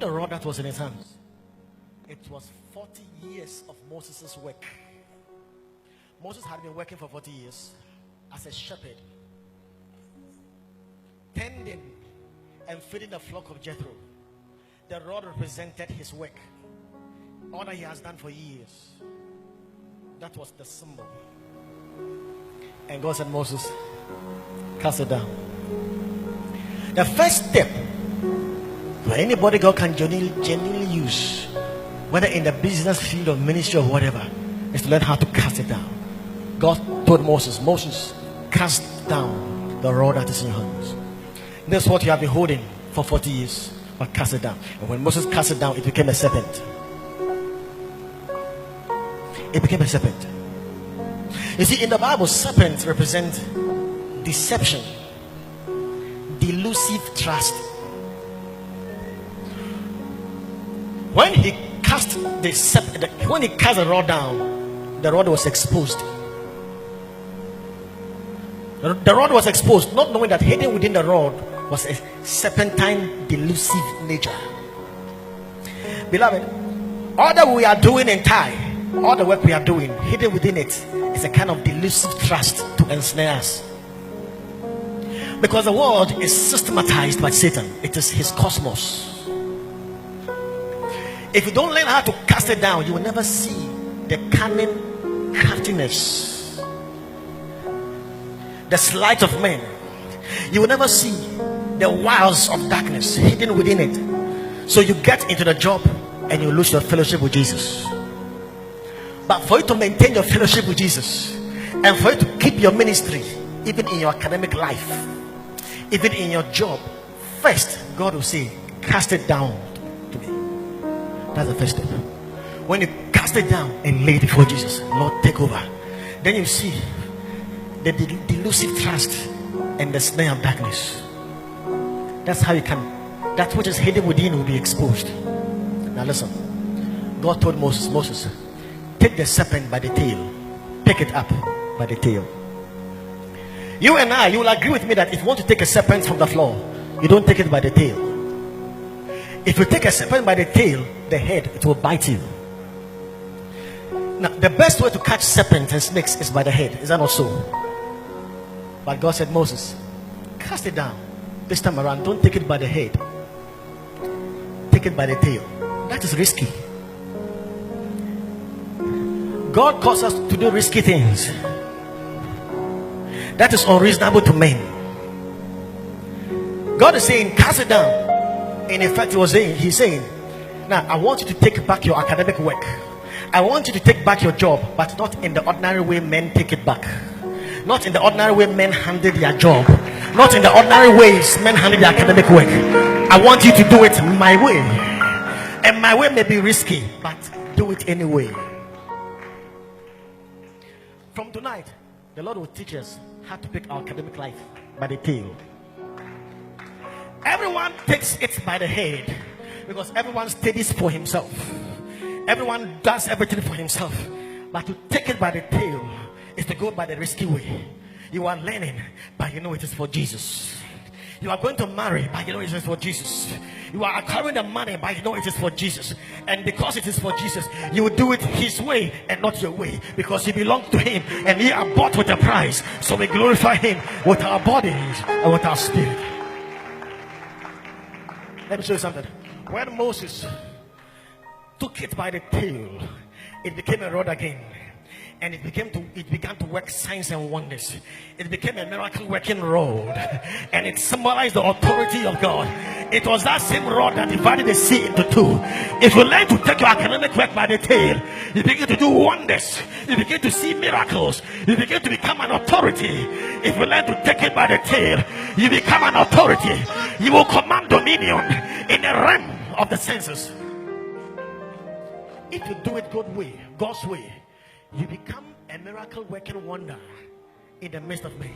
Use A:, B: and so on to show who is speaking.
A: the rod that was in his hands? It was 40 years of Moses' work. Moses had been working for 40 years as a shepherd, tending and feeding the flock of Jethro. The rod represented his work, all that he has done for years. That was the symbol. And God said, Moses, cast it down. The first step for anybody God can genuinely use, whether in the business field or ministry or whatever, is to learn how to cast it down. God told Moses, Moses, cast down the rod that is in your hands. That's what you have been holding for 40 years, but cast it down. And when Moses cast it down, it became a serpent. It became a serpent. You see, in the Bible, serpents represent deception, delusive trust. When he cast the rod down, the rod was exposed. The rod was exposed, not knowing that hidden within the rod was a serpentine, delusive nature. Beloved, all that we are doing in time, all the work we are doing, hidden within it is a kind of delusive trust to ensnare us. Because the world is systematized by Satan. It is his cosmos. If you don't learn how to cast it down, you will never see the cunning craftiness, the sleight of men. You will never see the wiles of darkness hidden within it. So you get into the job and you lose your fellowship with Jesus. But for you to maintain your fellowship with Jesus, and for you to keep your ministry, even in your academic life, even in your job, first God will say, cast it down to me. That's the first step. When you cast it down and lay it before Jesus, Lord, take over, then you see the delusive trust and the snare of darkness. That's how you can, that which is hidden within will be exposed. Now listen, God told Moses, take the serpent by the tail, pick it up by the tail. You and I, you will agree with me that if you want to take a serpent from the floor, you don't take it by the tail. If you take a serpent by the tail, the head, it will bite you. Now, the best way to catch serpents and snakes is by the head. Is that not so? But God said, Moses, cast it down. This time around, don't take it by the head. Take it by the tail. That is risky. God calls us to do risky things. That is unreasonable to men. God is saying, cast it down. In effect, He's saying, now I want you to take back your academic work. I want you to take back your job, but not in the ordinary way men take it back. Not in the ordinary way men handle their job. Not in the ordinary ways men handle their academic work. I want you to do it my way. And my way may be risky, but do it anyway. From tonight, the Lord will teach us how to pick our academic life by the tail. Everyone takes it by the head because everyone studies for himself. Everyone does everything for himself. But to take it by the tail is to go by the risky way. You are learning, but you know it is for Jesus. You are going to marry, but you know it is for Jesus. You are acquiring the money, but you know it is for Jesus. And because it is for Jesus, you will do it His way and not your way, because you belong to Him and you are bought with a price. So we glorify Him with our bodies and with our spirit. Let me show you something. When Moses took it by the tail, it became a rod again. And it began to work signs and wonders. It became a miracle working rod. And it symbolized the authority of God. It was that same rod that divided the sea into two. If you learn to take your academic work by the tail, you begin to do wonders. You begin to see miracles. You begin to become an authority. If you learn to take it by the tail, you become an authority. You will command dominion in the realm of the senses. If you do it God's way, you become a miracle working wonder in the midst of men.